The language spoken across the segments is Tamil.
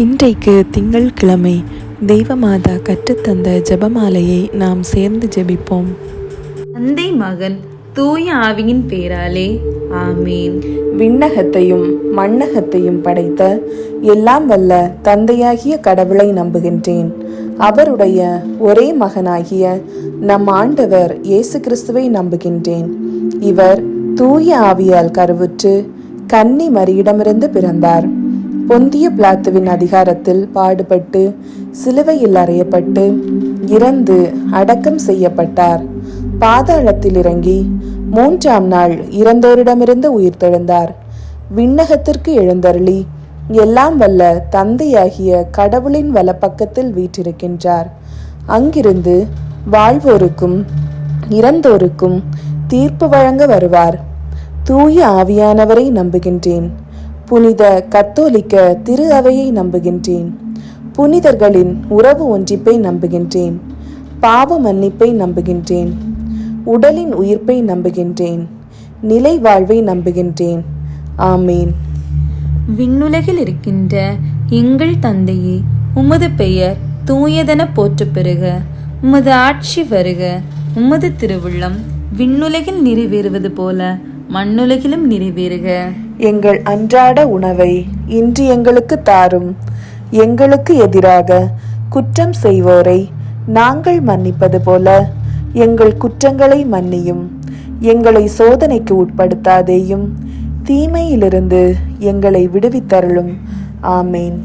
இன்றைக்கு திங்கட்கிழமை. தெய்வமாதா கற்றுத்தந்த ஜெபமாலையை நாம் சேர்ந்து ஜெபிப்போம். தந்தை, மகன், தூய ஆவியின் பேராலே ஆமீன். விண்ணகத்தையும் மண்ணகத்தையும் படைத்த எல்லாம் வல்ல தந்தையாகிய கடவுளை நம்புகின்றேன். அவருடைய ஒரே மகனாகிய நம் ஆண்டவர் இயேசு கிறிஸ்துவை நம்புகின்றேன். இவர் தூய ஆவியால் கருவுற்று கன்னி மரியிடமிருந்து பிறந்தார். பொந்திய பிலாத்துவின் அதிகாரத்தில் பாடுபட்டு சிலுவையில் அறையப்பட்டு இறந்து அடக்கம் செய்யப்பட்டார். பாதாளத்தில் இறங்கி 3ஆம் நாள் இறந்தோரிடமிருந்து உயிர்த்தெழுந்தார். விண்ணகத்திற்கு எழுந்தருளி எல்லாம் வல்ல தந்தையாகிய கடவுளின் வலப்பக்கத்தில் வீற்றிருக்கின்றார். அங்கிருந்து வாழ்வோருக்கும் இறந்தோருக்கும் தீர்ப்பு வழங்க வருவார். தூய ஆவியானவரை நம்புகின்றேன். புனித கத்தோலிக்க திரு அவையை நம்புகின்றேன். புனிதர்களின் உறவு ஒன்றிப்பை நம்புகின்றேன். பாவ மன்னிப்பை நம்புகின்றேன். உடலின் உயிர்ப்பை நம்புகின்றேன். நிலை வாழ்வை நம்புகின்றேன். ஆமீன். விண்ணுலகில் இருக்கின்ற எங்கள் தந்தையே, உமது பெயர் தூயதென போற்றப் பெறுக. உமது ஆட்சி வருக. உமது திருவுள்ளம் விண்ணுலகில் நிறைவேறுவது போல மண்ணுலகிலும் நிறைவேறுக. எங்கள் அன்றாட உணவை இன்று எங்களுக்கு தாரும். எங்களுக்கு எதிராக குற்றம் செய்வோரை நாங்கள் மன்னிப்பது போல எங்கள் குற்றங்களை மன்னியும். எங்களை சோதனைக்கு உட்படுத்தாதேயும், தீமையிலிருந்து எங்களை விடுவித்தருளும். ஆமேன்.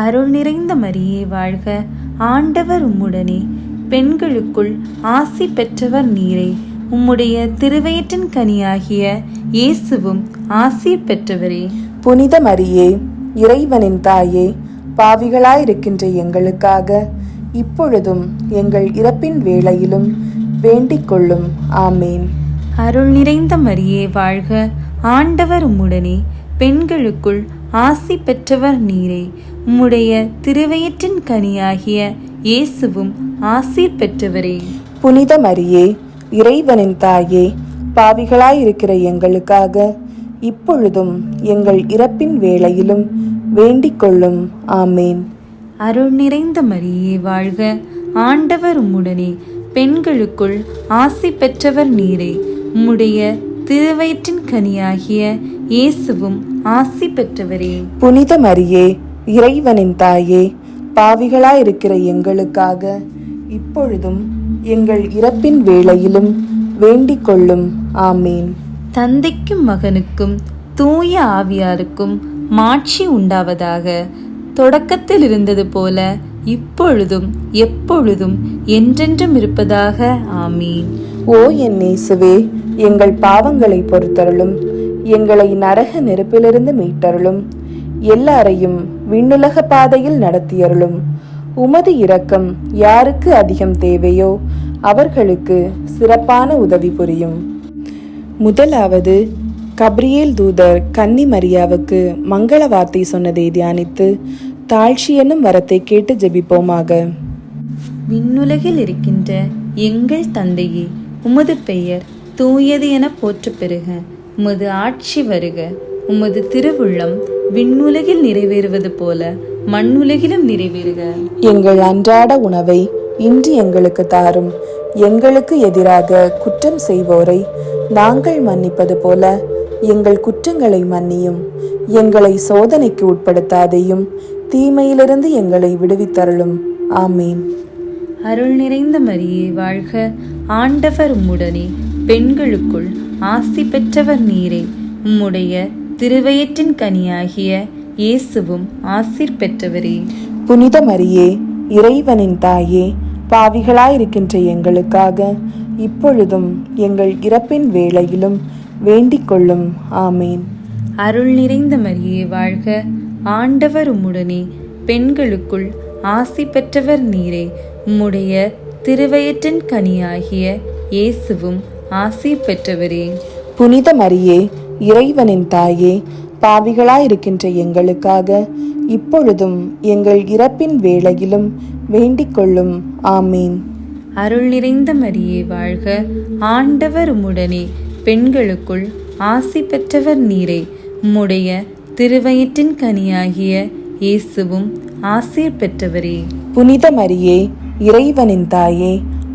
அருள் நிறைந்த மரியே வாழ்க. ஆண்டவர் உம்முடனே, பெண்களுக்குள் ஆசி பெற்றவர் நீரே. உம்முடைய திருவயிற்றின் கனியாகிய இயேசுவும் ஆசீர் பெற்றவரே. புனித மரியே, இறைவனின் தாயே, பாவிகளாயிருக்கின்ற எங்களுக்காக இப்பொழுதும் எங்கள் இறப்பின் வேளையிலும் வேண்டிக் கொள்ளும். ஆமேன். அருள் நிறைந்த மரியே வாழ்க. ஆண்டவர் உம்முடனே, பெண்களுக்குள் ஆசி பெற்றவர் நீரே. உம்முடைய திருவயிற்றின் கனியாகிய இயேசுவும் ஆசீர் பெற்றவரே. புனித மரியே, இறைவனின் தாயே, பாவிகளாயிருக்கிற எங்களுக்காக இப்பொழுதும் எங்கள் இறப்பின் வேளையிலும் வேண்டிக் கொள்ளும். ஆமேன். அருள் நிறைந்த மரியே வாழ்க. ஆண்டவர் உம்முடனே, பெண்களுக்குள் ஆசி பெற்றவர் நீரே. உம்முடைய திருவயிற்றின் கனியாகிய இயேசுவும் ஆசி பெற்றவரே. புனித மரியே, இறைவனின் தாயே, பாவிகளாயிருக்கிற எங்களுக்காக இப்பொழுதும் எங்கள் இறப்பின் வேளையிலும் வேண்டிக் கொள்ளும். ஆமீன். தந்தைக்கும் மகனுக்கும் தூய ஆவியாருக்கும் மாட்சி உண்டாவதாக. தொடக்கத்தில் இருந்தது போல இப்பொழுதும் எப்பொழுதும் என்றென்றும் இருப்பதாக. ஆமீன். ஓ என் இயேசுவே, எங்கள் பாவங்களை பொறுத்தருளும். எங்களை நரக நெருப்பிலிருந்து மீட்டருளும். எல்லாரையும் விண்ணுலக பாதையில் நடத்தியருளும். உமது இரக்கம் யாருக்கு அதிகம் தேவையோ அவர்களுக்கு சிறப்பான உதவி புரியும். முதலாவது, கப்ரியேல் தூதர் கன்னி மரியாவுக்கு மங்கள வார்த்தை சொன்னதை தியானித்து தாழ்ச்சி என்னும் வரத்தை கேட்டு ஜெபிப்போமாக. விண்ணுலகில் இருக்கின்ற எங்கள் தந்தையே, உமது பெயர் தூயது என போற்றப் பெறுக. உமது ஆட்சி வருக. உமது திருவுள்ளம் விண்ணுலகில் நிறைவேறுவது போல மண்ணுலகிலும் நிறைவேறுக. எங்கள் அன்றாட உணவை இன்று எங்களுக்கு தாரும். எங்களுக்கு எதிராக குற்றம் செய்வோரை நாங்கள் மன்னிப்பது போல எங்கள் குற்றங்களை மன்னியும். எங்களை சோதனைக்கு உட்படுத்தாதையும், தீமையிலிருந்து எங்களை விடுவித்தருளும். ஆமீன். அருள் நிறைந்த மரியே வாழ்க. ஆண்டவர் உம்முடனே, பெண்களுக்குள் ஆசி பெற்றவர் நீரே. உம்முடைய திருவயிற்றின் கனியாகிய இயேசுவும் ஆசீர் பெற்றவரே. புனித மரியே, இறைவனின் தாயே, பாவிகளாயிருக்கின்ற எங்களுக்காக இப்பொழுதும் எங்கள் இறப்பின் வேளையிலும் வேண்டிக் கொள்ளும். ஆமீன். அருள் நிறைந்த மரியே வாழ்க. ஆண்டவர் உம்முடனே, பெண்களுக்குள் ஆசி பெற்றவர் நீரே. உம்முடைய திருவயிற்றின் கனியாகிய இயேசுவும் ஆசீர் பெற்றவரே. புனித மரியே, இறைவனின் தாயே, பாவிகளாயிருக்கின்ற எங்களுக்காக இப்பொழுதும் எங்கள் இறப்பின் வேளையிலும் வேண்டிக் கொள்ளும். ஆமீன். அருள் நிறைந்த மரியே வாழ்க. ஆண்டவர் உம்முடனே, பெண்களுக்குள் ஆசி பெற்றவர் நீரே. உம்முடைய திருவயிற்றின் கனியாகிய இயேசுவும் ஆசீர் பெற்றவரே. புனித மரியே, இறைவனின் தாயே,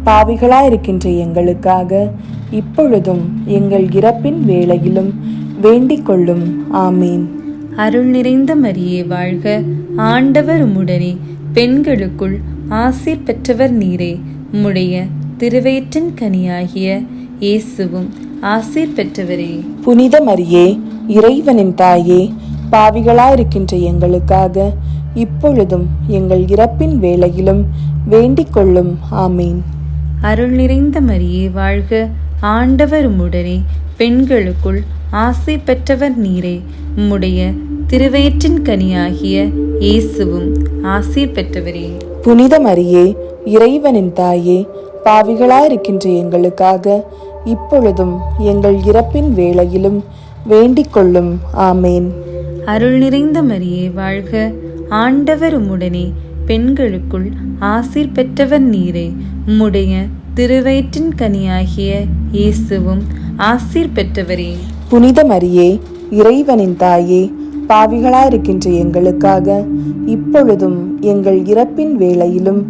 பாவிகளாயிருக்கின்ற எங்களுக்காக இப்பொழுதும் எங்கள் இறப்பின் வேளையிலும் வேண்டிக் கொள்ளும். ஆமீன். அருள் நிறைந்த மரியே வாழ்க, ஆண்டவர் உம்முடனே, பெண்களுக்குள் ஆசீர் பெற்றவர் நீரே. உம்முடைய திருவயிற்றின் கனியாகிய இயேசுவும் ஆசீர் பெற்றவரே. புனித மரியே, இறைவனின் தாயே, பாவிகளாயிருக்கின்ற எங்களுக்காக இப்பொழுதும் எங்கள் இறப்பின் வேளையிலும் வேண்டிக் கொள்ளும். ஆமீன். அருள் நிறைந்த மரியே வாழ்க, ஆண்டவர் உம்முடனே, பெண்களுக்குள் ஆசீர் பெற்றவர் நீரே. உம்முடைய திருவயிற்றின் கனியாகிய இயேசுவும் ஆசீர் பெற்றவரே. புனித மரியே, இறைவனின் தாயே, பாவிகளாயிருக்கின்ற எங்களுக்காக இப்பொழுதும் எங்கள் இறப்பின் வேளையிலும் வேண்டிக் கொள்ளும். ஆமேன். அருள் நிறைந்த மரியே வாழ்க, ஆண்டவர் உம்முடனே, பெண்களுக்குள் ஆசீர் பெற்றவர் நீரே. உம்முடைய திருவயிற்றின் கனியாகிய இயேசுவும் ஆசீர் பெற்றவரே. புனித மரியே, இறைவனின் தாயே, பாவிகளாயிருக்கின்ற எங்களுக்காக இப்பொழுதும் எங்கள் இறப்பின் வேளையிலும்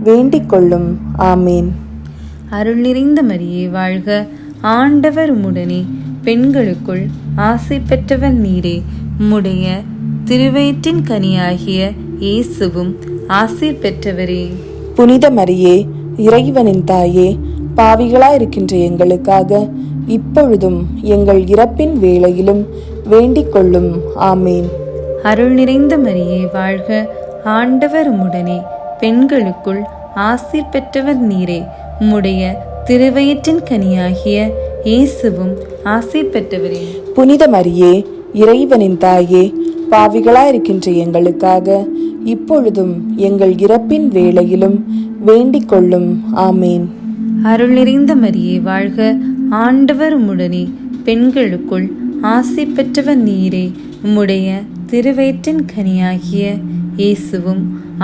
வேண்டிக் கொள்ளும். ஆமேன். அருள் நிறைந்த மரியே வாழ்க, ஆண்டவர் உம்முடனே, பெண்களுக்குள் ஆசீர் பெற்றவர் நீரே. உம்முடைய திருவயிற்றின் கனியாகிய இயேசுவும் ஆசீர் பெற்றவரே. புனித மரியே, இறைவனின் தாயே, பாவிகளாயிருக்கின்ற எங்களுக்காக இப்பொழுதும் எங்கள் இறப்பின் வேளையிலும் வேண்டிக் கொள்ளும். ஆமேன். அருள் நிறைந்த மரியே வாழ்க, ஆண்டவர் உம்முடனே, பெண்களுக்குள் ஆசீர் பெற்றவர் நீரே. உம்முடைய திருவயிற்றின் கனியாகிய இயேசுவும் ஆசீர் பெற்றவரே. புனித மரியே, இறைவனின் தாயே, பாவிகளாயிருக்கின்ற எங்களுக்காக இப்பொழுதும் எங்கள் இறப்பின் வேளையிலும் வேண்டிக் கொள்ளும். ஆமேன். அருள் நிறைந்த மரியே வாழ்க, ஆண்டவர் உம்முடனே, பெண்களுக்குள் ஆசீர் பெற்றவர் நீரே. உம்முடைய திருவயிற்றின் கனியாகிய இயேசுவும்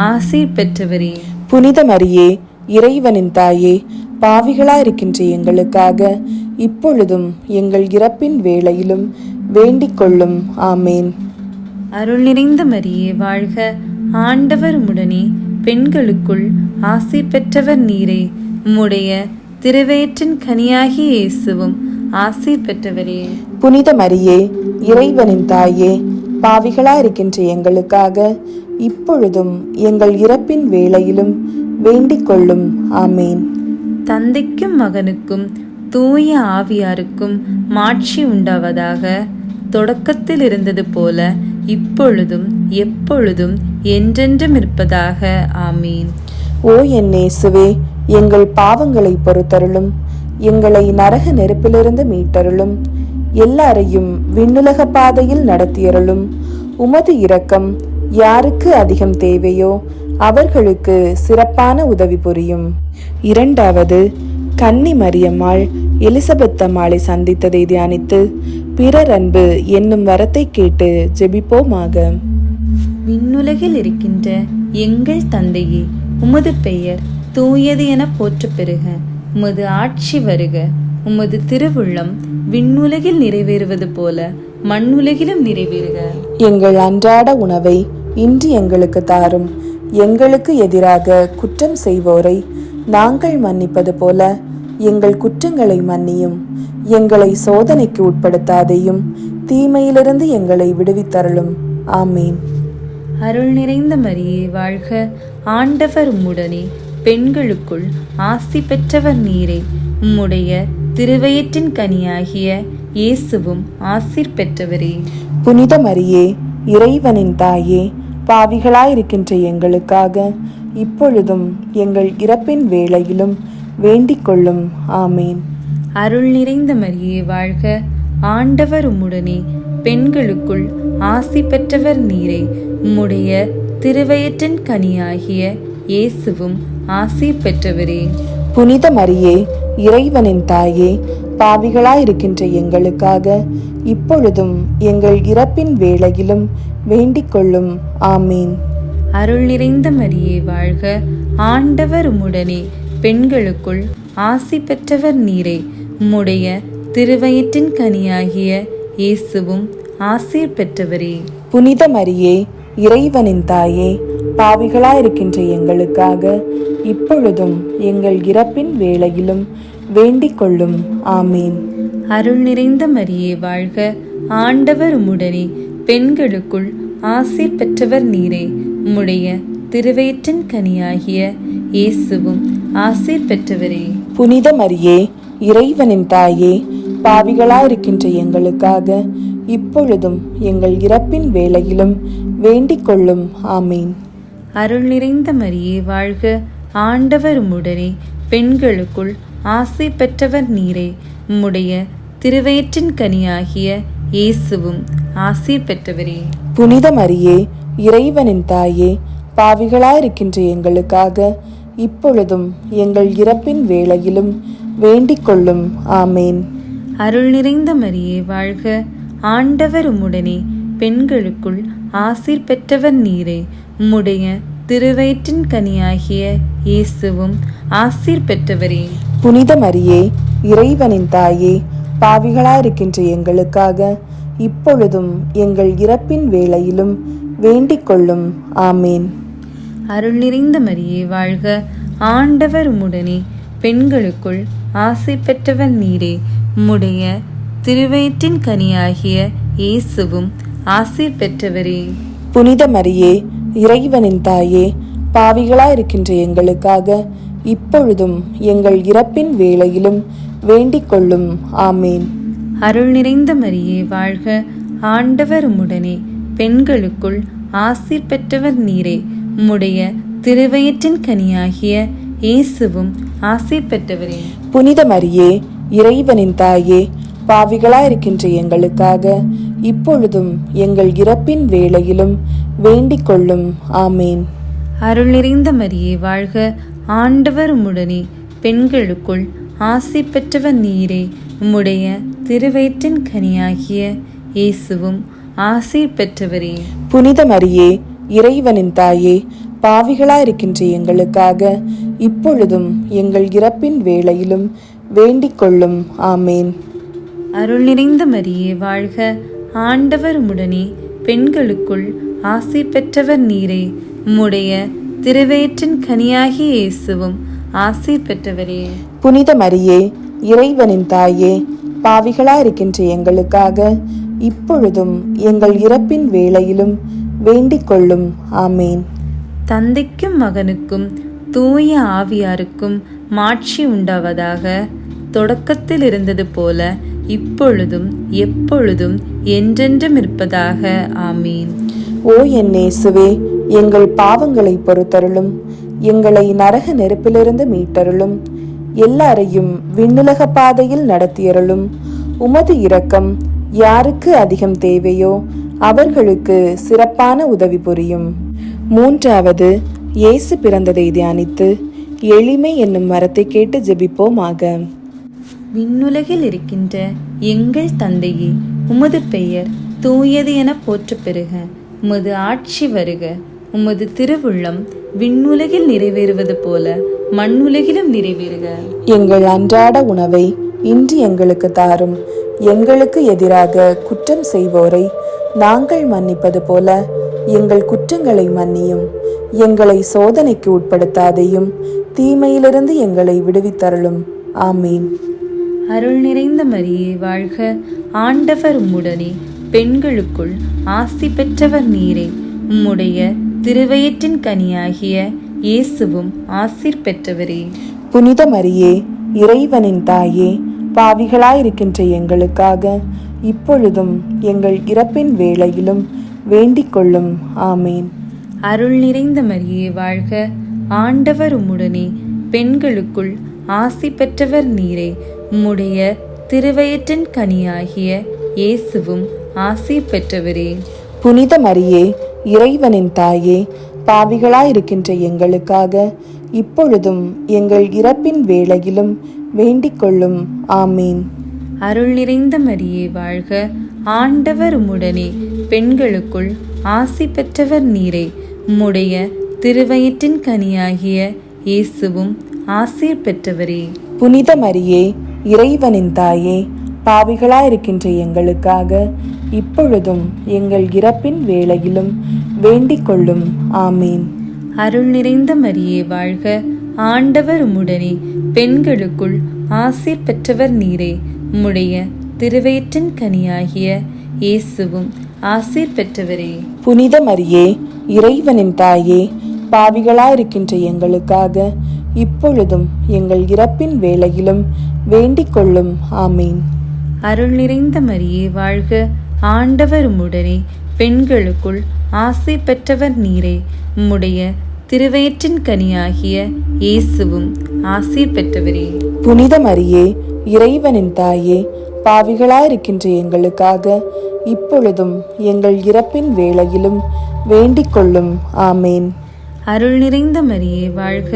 ஆசீர் பெற்றவரே. புனித மரியே, இறைவனின் தாயே, பாவிகளாயிருக்கின்ற எங்களுக்காக இப்பொழுதும் எங்கள் இறப்பின் வேளையிலும் வேண்டிக் கொள்ளும். ஆமேன். அருள் நிறைந்த மரியே வாழ்க, ஆண்டவர் உம்முடனே, பெண்களுக்குள் ஆசீர் பெற்றவர் நீரே. உம்முடைய திருவயிற்றின் கனியாகிய இயேசுவும் ஆசீர் பெற்றவரே. புனித மரியே, இறைவனின் தாயே, பாவிகளாயிருக்கின்ற எங்களுக்காக இப்பொழுதும் எங்கள் இறப்பின் வேளையிலும் வேண்டிக் கொள்ளும். ஆமேன். தந்தைக்கும் மகனுக்கும் தூய ஆவியாருக்கும் மாட்சி உண்டாவதாக. தொடக்கத்தில் இருந்தது போல இப்பொழுதும் எப்பொழுதும் என்றென்றும் இருப்பதாக. ஆமீன். ஓ என் இயேசுவே, எங்கள் பாவங்களை பொறுத்தருளும், எங்களை நரக நெருப்பிலிருந்து மீட்டருளும், எல்லாரையும் விண்ணுலக பாதையில் நடத்தியருளும். உமது இரக்கம் யாருக்கு அதிகம் தேவையோ அவர்களுக்கு சிறப்பான உதவி புரியும். இரண்டாவது, கன்னி மரியம்மாள் எலிசபெத் அம்மாளை சந்தித்ததை தியானித்து பிறர் அன்பு என்னும் வரத்தை கேட்டு ஜெபிப்போமாக. விண்ணுலகில் இருக்கின்ற எங்கள் தந்தையே, உமது பெயர் தூயது என போற்ற பெறுக. உமது ஆட்சி வருக. உமது திருவுள்ளம் விண்ணுலகில் நிறைவேறுவது போல மண்ணுலகிலும் நிறைவேறுக. எங்கள் அன்றாட உணவை இன்று எங்களுக்கு தாரும். எங்களுக்கு எதிராக குற்றம் செய்வோரை நாங்கள் மன்னிப்பது போல எங்கள் குற்றங்களை மன்னியும். எங்களை சோதனைக்கு உட்படுத்தாதையும், தீமையிலிருந்து எங்களை விடுவித்தருளும். ஆமீன். அருள் நிறைந்த மரியே வாழ்க, ஆண்டவர் உம்முடனே, பெண்களுக்குள் ஆசி பெற்றவர் நீரே. உம்முடைய திருவயிற்றின் கனியாகிய இயேசுவும் ஆசீர் பெற்றவரே. புனித மரியே, இறைவனின் தாயே, பாவிகளாயிருக்கின்ற எங்களுக்காக இப்பொழுதும் எங்கள் இறப்பின் வேளையிலும் வேண்டிக் கொள்ளும். ஆமீன். அருள் நிறைந்த மரியே வாழ்க, ஆண்டவர் உம்முடனே, பெண்களுக்குள் ஆசி பெற்றவர் நீரே. உம்முடைய திருவயிற்றின் கனியாகிய இயேசுவும் ஆசீர் பெற்றவரே. புனித மரியே, இறைவனின் தாயே, பாவிகளாயிருக்கின்ற எங்களுக்காக இப்பொழுதும் எங்கள் இறப்பின் வேளையிலும் வேண்டிக் கொள்ளும். ஆமீன். அருள் நிறைந்த மரியே வாழ்க, ஆண்டவர் உம்முடனே, பெண்களுக்குள் ஆசி பெற்றவர் நீரே. உம்முடைய திருவயிற்றின் கனியாகிய இயேசுவும் ஆசீர் பெற்றவரே. புனித மரியே, இறைவனின் தாயே, பாவிகளாயிருக்கின்ற எங்களுக்காக இப்பொழுதும் எங்கள் இறப்பின் வேளையிலும் வேண்டிக் கொள்ளும். ஆமீன். அருள் நிறைந்த மரியே வாழ்க, ஆண்டவர் உம்முடனே, பெண்களுக்குள் ஆசீர் பெற்றவர் நீரே. உம்முடைய திருவயிற்றின் கனியாகிய இயேசுவும் ஆசீர் பெற்றவரே. புனித மரியே, இறைவனின் தாயே, பாவிகளாயிருக்கின்ற எங்களுக்காக இப்பொழுதும் எங்கள் இறப்பின் வேளையிலும் வேண்டிக் கொள்ளும். ஆமீன். அருள் நிறைந்த மரியே வாழ்க, ஆண்டவர் உம்முடனே, பெண்களுக்குள் ஆசீர் பெற்றவர் நீரே. உம்முடைய திருவயிற்றின் கனியாகிய இயேசுவும் ஆசீர் பெற்றவரே. புனித மரியே, இறைவனின் தாயே, பாவிகளாயிருக்கின்ற எங்களுக்காக இப்பொழுதும் எங்கள் இறப்பின் வேளையிலும் வேண்டிக் கொள்ளும். ஆமேன். அருள் நிறைந்த மரியே வாழ்க, ஆண்டவர் உம்முடனே, பெண்களுக்குள் ஆசீர் பெற்றவர் நீரே. உம்முடைய திருவயிற்றின் கனியாகிய இயேசுவும் ஆசீர் பெற்றவரே. புனித மரியே, இறைவனின் தாயே, பாவிகளாயிருக்கின்ற எங்களுக்காக இப்பொழுதும் எங்கள் இறப்பின் வேளையிலும் வேண்டிக் கொள்ளும். ஆமேன். அருள் நிறைந்த மரியே வாழ்க, ஆண்டவர் உம்முடனே, பெண்களுக்குள் ஆசீர் பெற்றவர் நீரே. உம்முடைய திருவயிற்றின் கனியாகிய இயேசுவும் ஆசீர் பெற்றவரே. புனித மரியே, இறைவனின் தாயே, பாவிகளாயிருக்கின்ற எங்களுக்காக இப்பொழுதும் எங்கள் இறப்பின் வேளையிலும் வேண்டிக் கொள்ளும். ஆமேன். அருள் நிறைந்த மரியே வாழ்க, ஆண்டவர் உம்முடனே, பெண்களுக்குள் ஆசீர் பெற்றவர் நீரே. உம்முடைய திருவயிற்றின் கனியாகிய இயேசுவும் ஆசீர் பெற்றவரே. புனித மரியே, இறைவனின் தாயே, பாவிகளாயிருக்கின்ற எங்களுக்காக இப்பொழுதும் எங்கள் இறப்பின் வேளையிலும் வேண்டிக் கொள்ளும். ஆமேன். அருள் நிறைந்த மரியே வாழ்க, ஆண்டவர் உம்முடனே, பெண்களுக்குள் ஆசீர் பெற்றவர் நீரே. உம்முடைய திருவயிற்றின் கனியாகிய இயேசுவும் ஆசீர் பெற்றவரே. புனித மரியே, இறைவனின் தாயே, பாவிகளாயிருக்கின்ற எங்களுக்காக இப்பொழுதும் எங்கள் இறப்பின் வேளையிலும் வேண்டிக் கொள்ளும். ஆமேன். அருள் நிறைந்த மரியே வாழ்க, ஆண்டவர் உம்முடனே, பெண்களுக்குள் ஆசீர் பெற்றவர் நீரே. உம்முடைய திருவயிற்றின் கனியாகிய இயேசுவும் ஆசீர் பெற்றவரே. புனித மரியே, இறைவனின் தாயே, பாவிகளாயிருக்கின்ற எங்களுக்காக இப்பொழுதும் எங்கள் இறப்பின் வேளையிலும் வேண்டிக் கொள்ளும். ஆமேன். தந்தைக்கும் மகனுக்கும் தூய ஆவியாருக்கும் மாட்சி உண்டாவதாக. தொடக்கத்தில் இருந்தது போல இப்பொழுதும் எப்பொழுதும் என்றென்றும் இருப்பதாக. ஆமீன். ஓ என் இயேசுவே, எங்கள் பாவங்களை பொறுத்தருளும், எங்களை நரக நெருப்பிலிருந்து மீட்டருளும், எல்லாரையும் விண்ணுலக பாதையில் நடத்தியருளும். உமது இரக்கம் யாருக்கு அதிகம் தேவையோ அவர்களுக்கு சிறப்பான உதவி புரியும். மூன்றாவது, இயேசு பிறந்ததை தியானித்து எளிமை என்னும் வரத்தை கேட்டு ஜெபிப்போமாக. விண்ணுலகில் இருக்கின்ற எங்கள் தந்தையே, உமது பெயர் தூயது என போற்றப் பெறுக. உமது ஆட்சி வருக. உமது திருவுள்ளம் விண்ணுலகில் நிறைவேறுவது போல மண்ணுலகிலும் நிறைவேறுக. எங்கள் அன்றாட உணவை இன்று எங்களுக்கு தாரும். எங்களுக்கு எதிராக குற்றம் செய்வோரை நாங்கள் மன்னிப்பது போல எங்கள் குற்றங்களை மன்னியும். எங்களை சோதனைக்கு உட்படுத்தாதையும், தீமையிலிருந்து எங்களை விடுவித்தருளும். ஆமீன். அருள் நிறைந்த மரியே வாழ்க, ஆண்டவர் உம்முடனே, பெண்களுக்குள் ஆசி பெற்றவர் நீரே. உம்முடைய திருவயிற்றின் கனியாகிய இயேசுவும் ஆசீர் பெற்றவரே. புனித மரியே, இறைவனின் தாயே, பாவிகளாயிருக்கின்ற எங்களுக்காக இப்பொழுதும் எங்கள் இறப்பின் வேளையிலும் வேண்டிக் கொள்ளும். ஆமீன். அருள் நிறைந்த மரியே வாழ்க, ஆண்டவர் உம்முடனே, பெண்களுக்குள் ஆசி பெற்றவர் நீரே. உம்முடைய திருவயிற்றின் கனியாகிய இயேசுவும் ஆசீர் பெற்றவரே. புனித மரியே, இறைவனின் தாயே, பாவிகளாயிருக்கின்ற எங்களுக்காக இப்பொழுதும் எங்கள் இறப்பின் வேளையிலும் வேண்டிக் கொள்ளும். ஆமீன். அருள் நிறைந்த மரியே வாழ்க, ஆண்டவர் உம்முடனே, பெண்களுக்குள் ஆசி பெற்றவர் நீரே. உம்முடைய திருவயிற்றின் கனியாகிய இயேசுவும் ஆசீர் பெற்றவரே. புனித மரியே, இறைவனின் தாயே, பாவிகளாயிருக்கின்ற எங்களுக்காக இப்பொழுதும் எங்கள் இறப்பின் வேளையிலும் வேண்டிக் கொள்ளும். ஆமீன். அருள் நிறைந்த மரியே வாழ்க, ஆண்டவர் உம்முடனே, பெண்களுக்குள் ஆசீர் பெற்றவர் நீரே. உம்முடைய திருவயிற்றின் கனியாகிய இயேசுவும் ஆசீர் பெற்றவரே. புனித மரியே, இறைவனின் தாயே, பாவிகளாயிருக்கின்ற எங்களுக்காக இப்பொழுதும் எங்கள் இறப்பின் வேளையிலும் வேண்டிக் கொள்ளும். ஆமீன். அருள் நிறைந்த மரியே வாழ்க, ஆண்டவர் உம்முடனே, பெண்களுக்குள் ஆசீர் பெற்றவர் நீரே. உம்முடைய திருவயிற்றின் கனியாகிய இயேசுவும் ஆசீர் பெற்றவரே. புனித மரியே, இறைவனின் தாயே, பாவிகளாயிருக்கின்ற எங்களுக்காக இப்பொழுதும் எங்கள் இறப்பின் வேளையிலும் வேண்டிக் கொள்ளும். ஆமேன். அருள் நிறைந்த மரியே வாழ்க,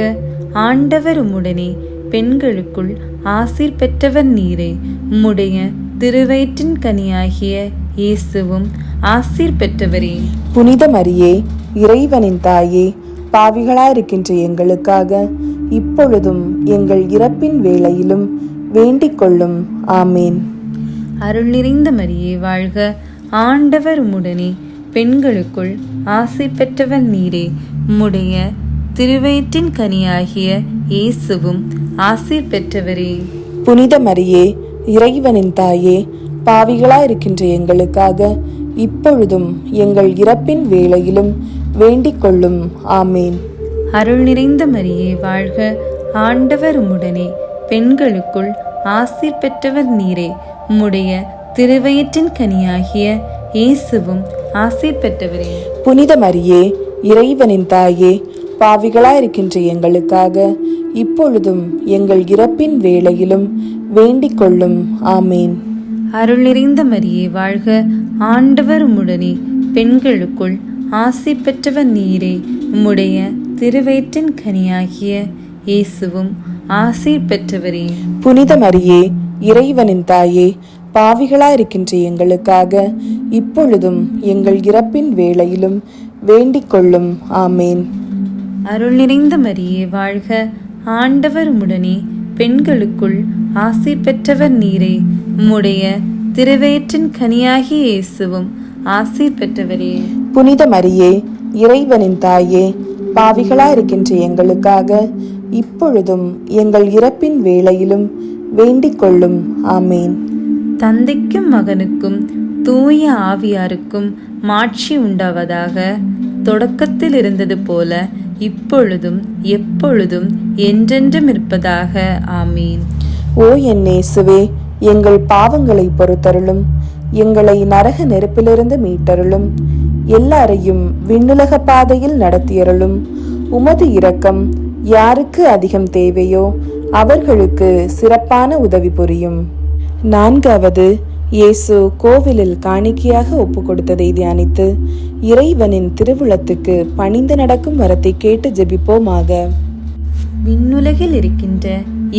ஆண்டவர் உம்முடனே, பெண்களுக்குள் ஆசீர் பெற்றவர் நீரே. உம்முடைய திருவயிற்றின் கனியாகிய இயேசுவும் ஆசீர் பெற்றவரே. புனித மரியே, இறைவனின் தாயே, பாவிகளாயிருக்கின்ற எங்களுக்காக இப்பொழுதும் எங்கள் இறப்பின் வேளையிலும் வேண்டிக் கொள்ளும். ஆமேன். அருள் நிறைந்த மரியே வாழ்க, ஆண்டவர் உம்முடனே, பெண்களுக்குள் ஆசீர் பெற்றவர் நீரே. உம்முடைய திருவயிற்றின் கனியாகிய இயேசுவும் ஆசீர் பெற்றவரே. புனித மரியே, இறைவனின் தாயே, பாவிகளாயிருக்கின்ற எங்களுக்காக இப்பொழுதும் எங்கள் இறப்பின் வேளையிலும் வேண்டிக் கொள்ளும். ஆமேன். அருள் நிறைந்த மரியே வாழ்க, ஆண்டவர் உம்முடனே, பெண்களுக்குள் ஆசீர் பெற்றவர் நீரே. உம்முடைய திருவயிற்றின் கனியாகிய இயேசுவும் ஆசீர் பெற்றவரே. புனித மரியே, இறைவனின் தாயே, பாவிகளாயிருக்கின்ற எங்களுக்காக இப்பொழுதும் எங்கள் இறப்பின் வேளையிலும் வேண்டிக் கொள்ளும். ஆமேன். அருள் நிறைந்த மரியே வாழ்க, ஆண்டவர் உம்முடனே, பெண்களுக்குள் ஆசீர் பெற்றவர் நீரே. உம்முடைய திருவயிற்றின் கனியாகிய இயேசுவும் ஆசீர் பெற்றவரே. புனித மரியே, இறைவனின் தாயே, பாவிகளாயிருக்கின்ற எங்களுக்காக இப்பொழுதும் எங்கள் இறப்பின் வேளையிலும் வேண்டிக் கொள்ளும். ஆமேன். அருள் நிறைந்த மரியே வாழ்க, ஆண்டவர் உம்முடனே, பெண்களுக்குள் ஆசீர் பெற்றவர் நீரே. உம்முடைய திருவயிற்றின் கனியாகிய இயேசுவும் ஆசீர் பெற்றவரே. புனித மரியே, இறைவனின் தாயே, பாவிகளாயிருக்கின்ற எங்களுக்காக இப்பொழுதும் எங்கள் இறப்பின் வேளையிலும் வேண்டிக் கொள்ளும். ஆமேன். தந்தைக்கும் மகனுக்கும் தூய ஆவியாருக்கும் மாட்சி உண்டாவதாக. தொடக்கத்தில் இருந்தது போல இப்பொழுதும் எப்பொழுதும் என்றென்றும் இருப்பதாக. ஆமீன். ஓ என் இயேசுவே, எங்கள் பாவங்களை பொறுத்தருளும், எங்களை நரக நெருப்பிலிருந்து மீட்டருளும், எல்லாரையும் விண்ணுலக பாதையில் நடத்தியருளும். உமது இரக்கம் யாருக்கு அதிகம் தேவையோ அவர்களுக்கு சிறப்பான உதவி புரியும். 4வது, இயேசு கோவிலில் காணிக்கையாக ஒப்பு கொடுத்ததை தியானித்து இறைவனின் திருவுளத்துக்கு பணிந்து நடக்கும் வரத்தை கேட்டு ஜெபிப்போமாக. விண்ணுலகில் இருக்கின்ற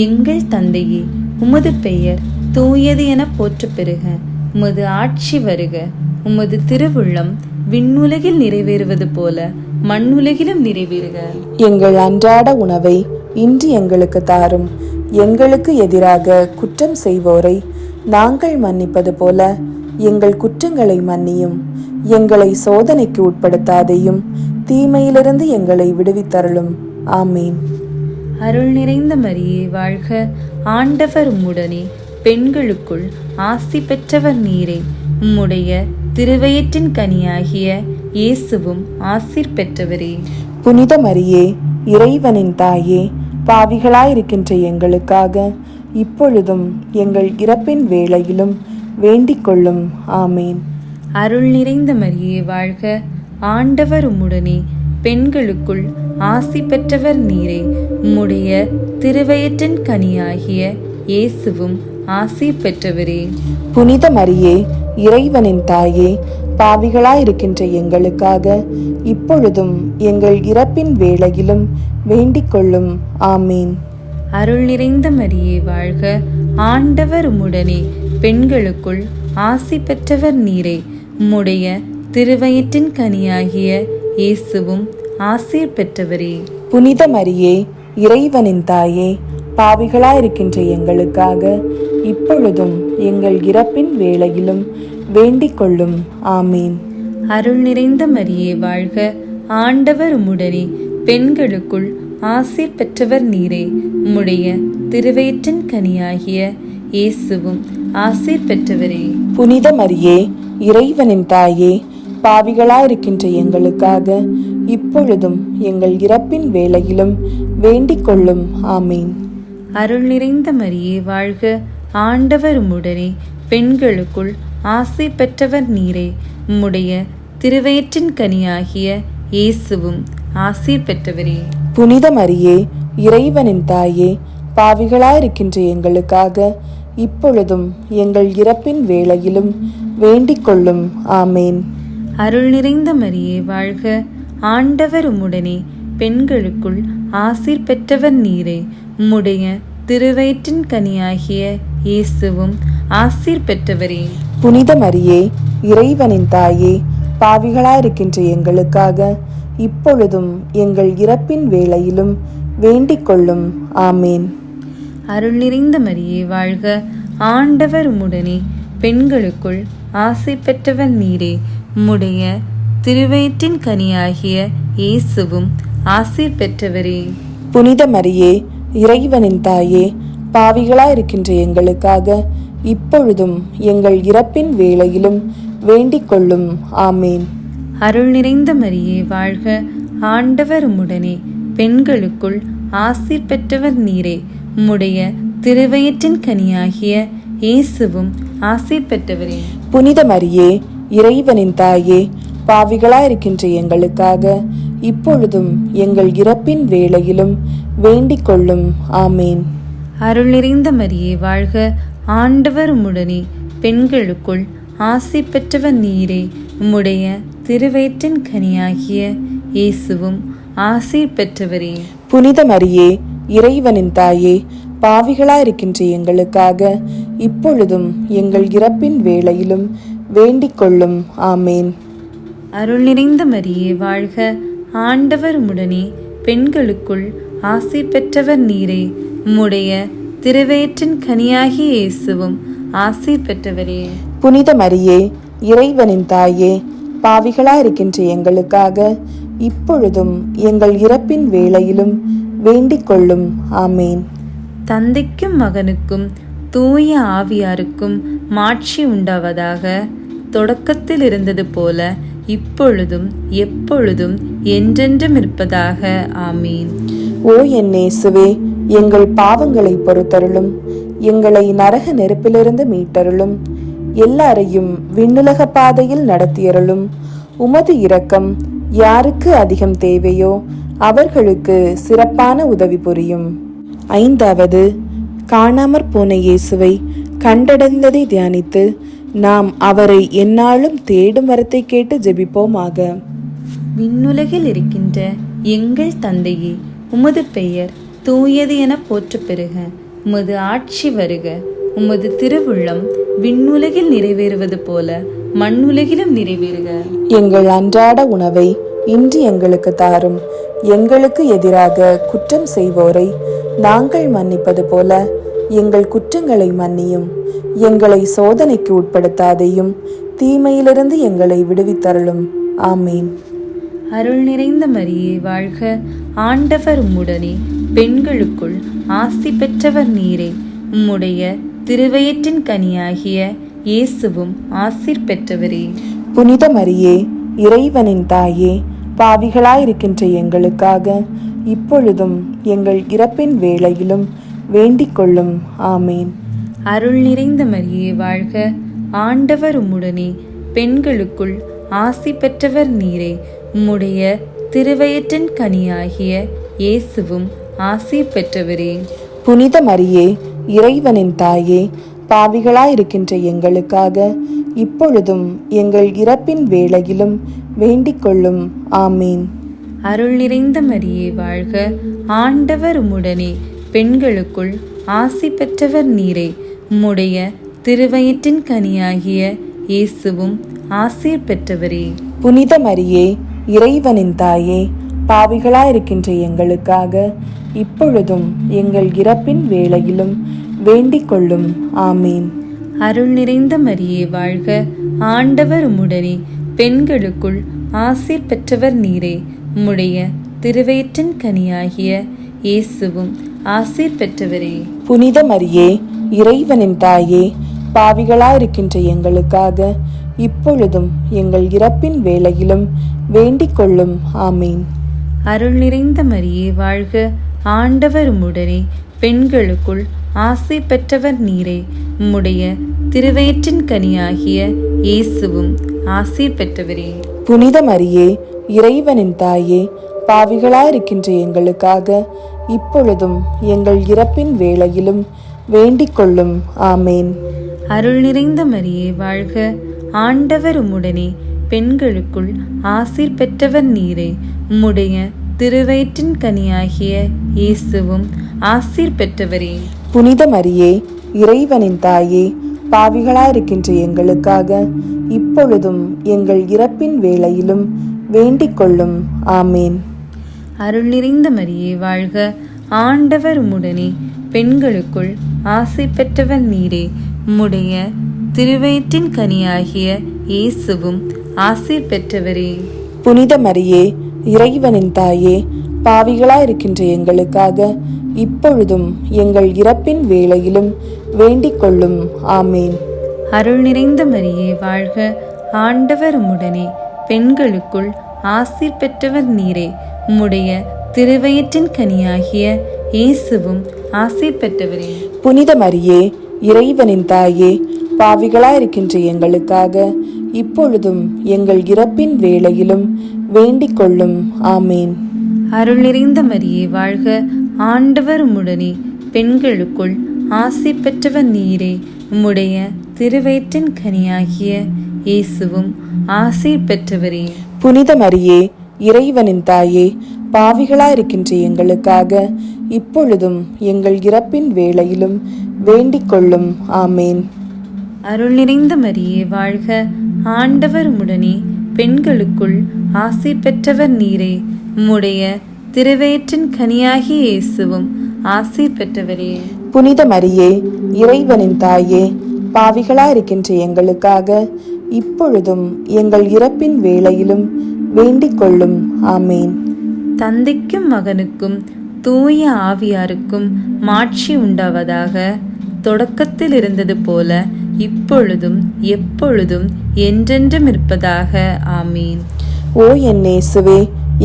எங்கள் தந்தையே, உமது பெயர் தூயது என போற்றப் பெறுக. உமது ஆட்சி வருக. உமது திருவுள்ளம் விண்ணுலகில் நிறைவேறுவது போல மண்ணுலகிலும் நிறைவேறுக. எங்கள் அன்றாட உணவை இன்று எங்களுக்கு தாரும். எங்களுக்கு எதிராக குற்றம் செய்வோரை நாங்கள் மன்னிப்பது போல எங்கள் குற்றங்களை மன்னியும். எங்களை சோதனைக்கு உட்படுத்தாதையும், தீமையிலிருந்து எங்களை விடுவித்தருளும். ஆமீன். அருள் நிறைந்த மரியே வாழ்க, ஆண்டவர் உம்முடனே, பெண்களுக்குள் ஆசி பெற்றவர் நீரே. உம்முடைய திருவயிற்றின் கனியாகிய இயேசுவும் ஆசீர் பெற்றவரே. புனித மரியே, இறைவனின் தாயே, பாவிகளாயிருக்கின்ற எங்களுக்காக இப்பொழுதும் எங்கள் இறப்பின் வேளையிலும் வேண்டிக் கொள்ளும். ஆமீன். அருள் நிறைந்த மரியே வாழ்க, ஆண்டவர் உம்முடனே, பெண்களுக்குள் ஆசி பெற்றவர் நீரே. உம்முடைய திருவயிற்றின் கனியாகிய இயேசுவும் ஆசீர் பெற்றவரே. புனித மரியே, இறைவனின் தாயே, பாவிகளாயிருக்கின்ற எங்களுக்காக இப்பொழுதும் எங்கள் இறப்பின் வேளையிலும் வேண்டிக் கொள்ளும். ஆமீன். அருள் நிறைந்த மரியே வாழ்க, ஆண்டவர் உம்முடனே, பெண்களுக்குள் ஆசி பெற்றவர் நீரே. உம்முடைய திருவயிற்றின் கனியாகிய இயேசுவும் ஆசீர் பெற்றவரே. புனித மரியே, இறைவனின் தாயே, பாவிகளாயிருக்கின்ற எங்களுக்காக இப்பொழுதும் எங்கள் இறப்பின் வேளையிலும் வேண்டிக் கொள்ளும். ஆமீன். அருள் நிறைந்த மரியே வாழ்க, ஆண்டவர் உம்முடனே, பெண்களுக்குள் ஆசீர் பெற்றவர் நீரே. உம்முடைய திருவயிற்றின் கனியாகிய இயேசுவும் ஆசீர் பெற்றவரே. புனித மரியே, இறைவனின் தாயே, பாவிகளாயிருக்கின்ற எங்களுக்காக இப்பொழுதும் எங்கள் இறப்பின் வேளையிலும் வேண்டிக் கொள்ளும். ஆமீன். அருள் நிறைந்த மரியே வாழ்க, ஆண்டவர் உம்முடனே, பெண்களுக்குள் ஆசீர் பெற்றவர் நீரே. உம்முடைய திருவயிற்றின் கனியாகிய இயேசுவும் ஆசீர் பெற்றவரே. புனித மரியே, இறைவனின் தாயே, பாவிகளாயிருக்கின்ற எங்களுக்காக இப்பொழுதும் எங்கள் இறப்பின் வேளையிலும் வேண்டிக் கொள்ளும். ஆமேன். அருள் நிறைந்த மரியே வாழ்க, ஆண்டவர் உம்முடனே, பெண்களுக்குள் ஆசீர் பெற்றவர் நீரே. உம்முடைய திருவயிற்றின் கனியாகிய இயேசுவும் ஆசீர் பெற்றவரே. புனித மரியே, இறைவனின் தாயே, பாவிகளாயிருக்கின்ற எங்களுக்காக இப்பொழுதும் எங்கள் இறப்பின் வேளையிலும் வேண்டிக் கொள்ளும். ஆமேன். அருள் நிறைந்த மரியே வாழ்க, ஆண்டவர் உம்முடனே, பெண்களுக்குள் ஆசீர் பெற்றவர் நீரே. உம்முடைய திருவயிற்றின் கனியாகிய இயேசுவும் ஆசீர் பெற்றவரே. புனித மரியே, இறைவனின் தாயே, பாவிகளாயிருக்கின்ற எங்களுக்காக இப்பொழுதும் எங்கள் இறப்பின் வேளையிலும் வேண்டிக் கொள்ளும். ஆமேன். அருள் நிறைந்த மரியே வாழ்க, ஆண்டவர் உம்முடனே, பெண்களுக்குள் ஆசீர் பெற்றவர் நீரே. உம்முடைய திருவயிற்றின் கனியாகிய இயேசுவும் ஆசீர் பெற்றவரே. புனித மரியே, இறைவனின் தாயே, பாவிகளாயிருக்கின்ற எங்களுக்காக இப்பொழுதும் எங்கள் இறப்பின் வேளையிலும் வேண்டிக் கொள்ளும். ஆமேன். அருள் நிறைந்த மரியே வாழ்க, ஆண்டவர் உம்முடனே, பெண்களுக்குள் ஆசீர் பெற்றவர் நீரே. உம்முடைய திருவயிற்றின் கனியாகிய இயேசுவும் ஆசீர் பெற்றவரே. புனித மரியே, இறைவனின் தாயே, பாவிகளாயிருக்கின்ற எங்களுக்காக இப்பொழுதும் எங்கள் இறப்பின் வேளையிலும் வேண்டிக் கொள்ளும். ஆமேன். அருள் நிறைந்த மரியே வாழ்க, ஆண்டவர் உம்முடனே, பெண்களுக்குள் ஆசீர் பெற்றவர் நீரே. உம்முடைய திருவயிற்றின் கனியாகிய இயேசுவும் ஆசீர் பெற்றவரே. புனித மரியே, இறைவனின் தாயே, பாவிகளாயிருக்கின்ற எங்களுக்காக இப்பொழுதும் எங்கள் இறப்பின் வேளையிலும் வேண்டிக் கொள்ளும். ஆமேன். தந்தைக்கும் மகனுக்கும் தூய ஆவியாருக்கும் மாட்சி உண்டாவதாக. தொடக்கத்தில் இருந்தது போல இப்பொழுதும் எப்பொழுதும் என்றென்றும் இருப்பதாக. ஆமீன். ஓ என் இயேசுவே, எங்கள் பாவங்களை பொறுத்தருளும், எங்களை நரக நெருப்பிலிருந்து மீட்டருளும், எல்லாரையும் விண்ணுலக பாதையில் நடத்தியருளும். உமது இரக்கம் யாருக்கு அதிகம் தேவையோ அவர்களுக்கு சிறப்பான உதவி புரியும். 5வது, காணாமற் போன இயேசுவை கண்டடைந்ததை தியானித்து நாம் அவரை எந்நாளும் தேடும் வரத்தை கேட்டு ஜெபிப்போமாக. விண்ணுலகில் இருக்கின்ற எங்கள் தந்தையே, உமது பெயர் தூயது என போற்றப் பெறுக. உமது ஆட்சி வருக. உமது திருவுள்ளம் விண்ணுலகில் நிறைவேறுவது போல மண்ணுலகிலும் நிறைவேறுக. எங்கள் அன்றாட உணவை இன்று எங்களுக்கு தாரும். எங்களுக்கு எதிராக குற்றம் செய்வோரை நாங்கள் மன்னிப்பது போல எங்கள் குற்றங்களை மன்னியும். எங்களை சோதனைக்கு உட்படுத்தாதையும், தீமையிலிருந்து எங்களை விடுவித்தருளும். ஆமீன். அருள் நிறைந்த மரியே வாழ்க, ஆண்டவர் உம்முடனே, பெண்களுக்குள் ஆசி பெற்றவர் நீரே. உம்முடைய திருவயிற்றின் கனியாகிய இயேசுவும் ஆசீர் பெற்றவரே. புனித மரியே, இறைவனின் தாயே, பாவிகளாயிருக்கின்ற எங்களுக்காக இப்பொழுதும் எங்கள் இறப்பின் வேளையிலும் வேண்டிக் கொள்ளும். ஆமீன். அருள் நிறைந்த மரியே வாழ்க, ஆண்டவர் உம்முடனே, பெண்களுக்குள் ஆசி பெற்றவர் நீரே. உம்முடைய திருவயிற்றின் கனியாகிய இயேசுவும் ஆசீர் பெற்றவரே. புனித மரியே, இறைவனின் தாயே, பாவிகளாயிருக்கின்ற எங்களுக்காக இப்பொழுதும் எங்கள் இறப்பின் வேளையிலும் வேண்டிக் கொள்ளும். ஆமீன். அருள் நிறைந்த மரியே வாழ்க, ஆண்டவர் உம்முடனே, பெண்களுக்குள் ஆசி பெற்றவர் நீரே. உம்முடைய திருவயிற்றின் கனியாகிய இயேசுவும் ஆசீர் பெற்றவரே. புனித மரியே, இறைவனின் தாயே, பாவிகளாயிருக்கின்ற எங்களுக்காக இப்பொழுதும் எங்கள் இறப்பின் வேளையிலும் வேண்டிக் கொள்ளும். ஆமீன். அருள் நிறைந்த மரியே வாழ்க, ஆண்டவர் உம்முடனே, பெண்களுக்குள் ஆசீர் பெற்றவர் நீரே. உம்முடைய திருவயிற்றின் கனியாகிய இயேசுவும் ஆசீர் பெற்றவரே. புனித மரியே, இறைவனின் தாயே, பாவிகளாயிருக்கின்ற எங்களுக்காக இப்பொழுதும் எங்கள் இறப்பின் வேளையிலும் வேண்டிக் கொள்ளும். ஆமீன். அருள் நிறைந்த மரியே வாழ்க, ஆண்டவர் உம்முடனே, பெண்களுக்குள் ஆசீர் பெற்றவர் நீரே. உம்முடைய திருவயிற்றின் கனியாகிய இயேசுவும் ஆசீர் பெற்றவரே. புனித மரியே, இறைவனின் தாயே, பாவிகளாயிருக்கின்ற எங்களுக்காக இப்பொழுதும் எங்கள் இறப்பின் வேளையிலும் வேண்டிக் கொள்ளும். ஆமேன். அருள் நிறைந்த மரியே வாழ்க, ஆண்டவர் உம்முடனே, பெண்களுக்குள் ஆசீர் பெற்றவர் நீரே. உம்முடைய திருவயிற்றின் கனியாகிய இயேசுவும் ஆசீர் பெற்றவரே. புனித மரியே, இறைவனின் தாயே, பாவிகளாயிருக்கின்ற எங்களுக்காக இப்பொழுதும் எங்கள் இறப்பின் வேளையிலும் வேண்டிக் கொள்ளும். ஆமேன். அருள் நிறைந்த மரியே வாழ்க, ஆண்டவர் உம்முடனே, பெண்களுக்குள் ஆசீர் பெற்றவர் நீரே. உம்முடைய திருவயிற்றின் கனியாகிய இயேசுவும் ஆசீர் பெற்றவரே. புனித மரியே, இறைவனின் தாயே, பாவிகளாயிருக்கின்ற எங்களுக்காக இப்பொழுதும் எங்கள் இறப்பின் வேளையிலும் வேண்டிக் கொள்ளும். ஆமேன். அருள் நிறைந்த மரியே வாழ்க, ஆண்டவர் உம்முடனே, பெண்களுக்குள் ஆசீர் பெற்றவர் நீரே. உம்முடைய திருவயிற்றின் கனியாகிய இயேசுவும் ஆசீர் பெற்றவரே. புனித மரியே, இறைவனின் தாயே, பாவிகளாயிருக்கின்ற எங்களுக்காக இப்பொழுதும் எங்கள் இறப்பின் வேளையிலும் வேண்டிக் கொள்ளும். ஆமேன். அருள் நிறைந்த மரியே வாழ்க, ஆண்டவர் உம்முடனே, பெண்களுக்குள் ஆசீர் பெற்றவர் நீரே. உம்முடைய திருவயிற்றின் கனியாகிய இயேசுவும் ஆசீர் பெற்றவரே. புனித மரியே, இறைவனின் தாயே, பாவிகளாயிருக்கின்ற எங்களுக்காக இப்பொழுதும் எங்கள் இறப்பின் வேளையிலும் வேண்டிக் கொள்ளும். ஆமேன். அருள் நிறைந்த மரியே வாழ்க, ஆண்டவர் உம்முடனே, பெண்களுக்குள் ஆசீர் பெற்றவர் நீரே. உம்முடைய திருவயிற்றின் கனியாகிய இயேசுவும் ஆசீர் பெற்றவரே. புனித மரியே, இறைவனின் தாயே, பாவிகளாயிருக்கின்ற எங்களுக்காக இப்பொழுதும் எங்கள் இறப்பின் வேளையிலும் வேண்டிக் கொள்ளும். ஆமேன். தந்தைக்கும் மகனுக்கும் தூய ஆவியாருக்கும் மாட்சி உண்டாவதாக. தொடக்கத்தில் இருந்தது போல இப்பொழுதும் எப்பொழுதும் என்றென்றும் இருப்பதாக. ஆமீன். ஓ என் இயேசுவே,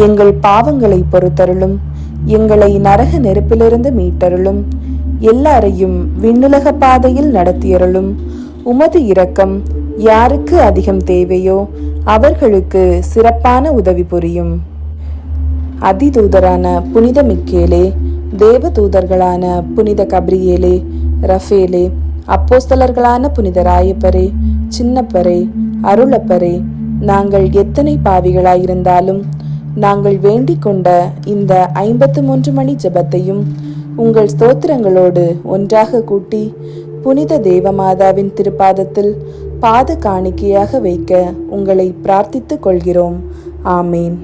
எங்கள் பாவங்களை பொறுத்தருளும், எங்களை நரக நெருப்பிலிருந்து மீட்டருளும், எல்லாரையும் விண்ணுலக பாதையில் நடத்தியருளும். உமது இரக்கம் யாருக்கு அதிகம் தேவையோ அவர்களுக்கு சிறப்பான உதவி புரியும். அதிதூதரான புனித மிக்கேலே, தேவதூதர்களான புனித கப்ரியேலே, ரஃபேலே, அப்போஸ்தலர்களான புனித ராயப்பரே, சின்னப்பரே, அருளப்பரே, நாங்கள் எத்தனை பாவிகளாயிருந்தாலும் நாங்கள் வேண்டிக் கொண்ட இந்த 53 மணி ஜெபத்தையும் உங்கள் ஸ்தோத்திரங்களோடு ஒன்றாக கூட்டி புனித தேவமாதாவின் திருப்பாதத்தில் பாத காணிக்கையாக வைக்க உங்களை பிரார்த்தித்துக் கொள்கிறோம். ஆமேன்.